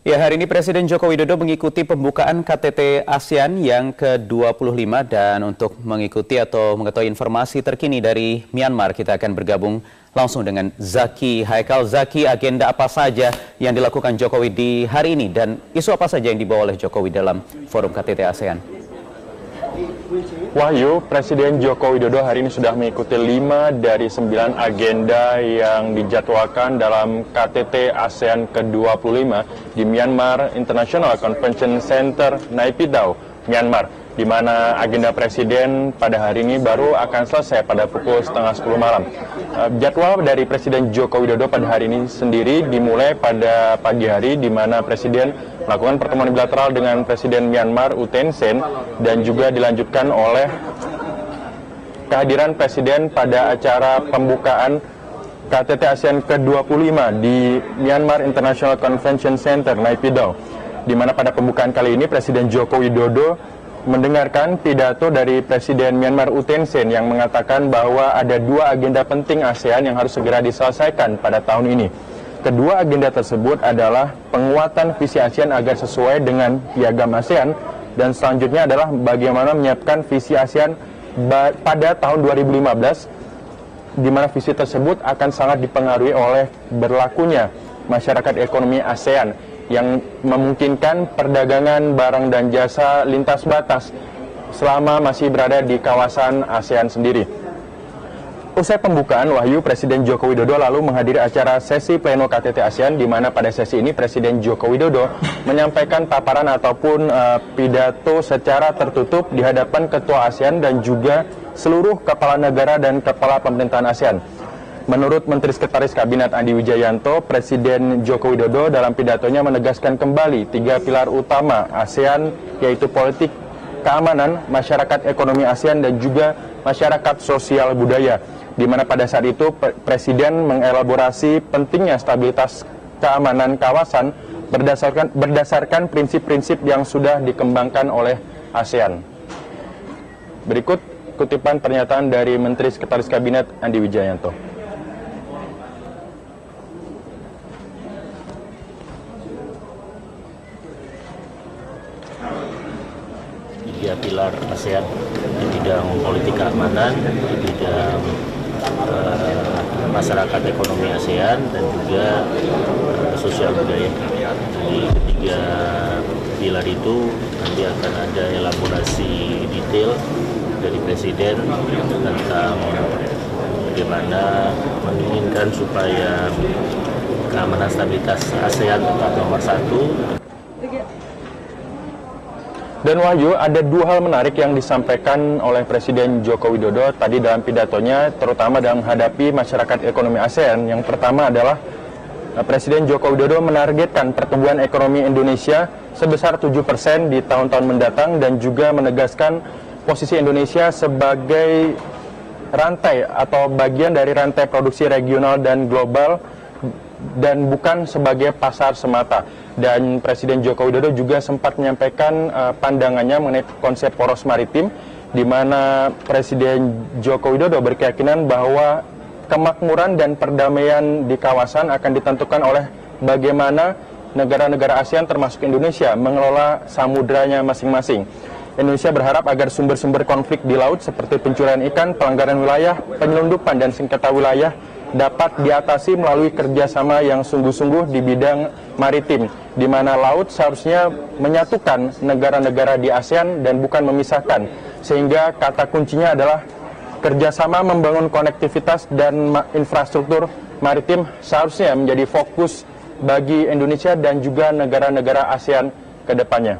Ya, hari ini Presiden Joko Widodo mengikuti pembukaan KTT ASEAN yang ke-25 dan untuk mengikuti atau mengetahui informasi terkini dari Myanmar, kita akan bergabung langsung dengan Zaki Haikal. Zaki, agenda apa saja yang dilakukan Jokowi di hari ini dan isu apa saja yang dibawa oleh Jokowi dalam forum KTT ASEAN? Wahyu, Presiden Joko Widodo hari ini sudah mengikuti 5 dari 9 agenda yang dijadwalkan dalam KTT ASEAN ke-25 di Myanmar International Convention Center, Naypyidaw, Myanmar, di mana agenda Presiden pada hari ini baru akan selesai pada pukul setengah 10 malam. Jadwal dari Presiden Joko Widodo pada hari ini sendiri dimulai pada pagi hari, di mana Presiden melakukan pertemuan bilateral dengan Presiden Myanmar U Thein Sein dan juga dilanjutkan oleh kehadiran Presiden pada acara pembukaan KTT ASEAN ke-25 di Myanmar International Convention Center, Naypyidaw, di mana pada pembukaan kali ini Presiden Joko Widodo mendengarkan pidato dari Presiden Myanmar U Thein Sein yang mengatakan bahwa ada 2 agenda penting ASEAN yang harus segera diselesaikan pada tahun ini. Kedua agenda tersebut adalah penguatan visi ASEAN agar sesuai dengan piagam ASEAN, dan selanjutnya adalah bagaimana menyiapkan visi ASEAN pada tahun 2015, di mana visi tersebut akan sangat dipengaruhi oleh berlakunya masyarakat ekonomi ASEAN yang memungkinkan perdagangan barang dan jasa lintas batas selama masih berada di kawasan ASEAN sendiri. Usai pembukaan, Wahyu, Presiden Joko Widodo lalu menghadiri acara sesi pleno KTT ASEAN, di mana pada sesi ini Presiden Joko Widodo menyampaikan paparan ataupun pidato secara tertutup di hadapan Ketua ASEAN dan juga seluruh kepala negara dan kepala pemerintahan ASEAN. Menurut Menteri Sekretaris Kabinet Andi Wijayanto, Presiden Joko Widodo dalam pidatonya menegaskan kembali 3 pilar utama ASEAN, yaitu politik, keamanan, masyarakat ekonomi ASEAN, dan juga masyarakat sosial budaya, di mana pada saat itu Presiden mengelaborasi pentingnya stabilitas keamanan kawasan berdasarkan prinsip-prinsip yang sudah dikembangkan oleh ASEAN. Berikut kutipan pernyataan dari Menteri Sekretaris Kabinet Andi Wijayanto. Tiga pilar ASEAN di bidang politik keamanan, di bidang masyarakat ekonomi ASEAN, dan juga sosial budaya. Jadi ketiga pilar itu nanti akan ada elaborasi detail dari Presiden tentang bagaimana menginginkan supaya keamanan stabilitas ASEAN tetap nomor 1. Dan Wahyu, ada 2 hal menarik yang disampaikan oleh Presiden Joko Widodo tadi dalam pidatonya, terutama dalam menghadapi masyarakat ekonomi ASEAN. Yang pertama adalah Presiden Joko Widodo menargetkan pertumbuhan ekonomi Indonesia sebesar 7% di tahun-tahun mendatang, dan juga menegaskan posisi Indonesia sebagai rantai atau bagian dari rantai produksi regional dan global, dan bukan sebagai pasar semata. Dan Presiden Joko Widodo juga sempat menyampaikan pandangannya mengenai konsep poros maritim, di mana Presiden Joko Widodo berkeyakinan bahwa kemakmuran dan perdamaian di kawasan akan ditentukan oleh bagaimana negara-negara ASEAN termasuk Indonesia mengelola samudranya masing-masing. Indonesia berharap agar sumber-sumber konflik di laut seperti pencurian ikan, pelanggaran wilayah, penyelundupan, dan sengketa wilayah dapat diatasi melalui kerjasama yang sungguh-sungguh di bidang maritim, di mana laut seharusnya menyatukan negara-negara di ASEAN dan bukan memisahkan, sehingga kata kuncinya adalah kerjasama membangun konektivitas dan infrastruktur maritim seharusnya menjadi fokus bagi Indonesia dan juga negara-negara ASEAN ke depannya.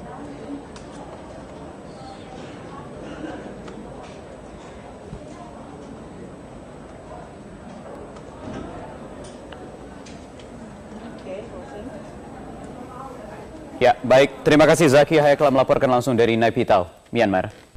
Ya, baik. Terima kasih Zaki Haikal melaporkan langsung dari Naypyidaw, Myanmar.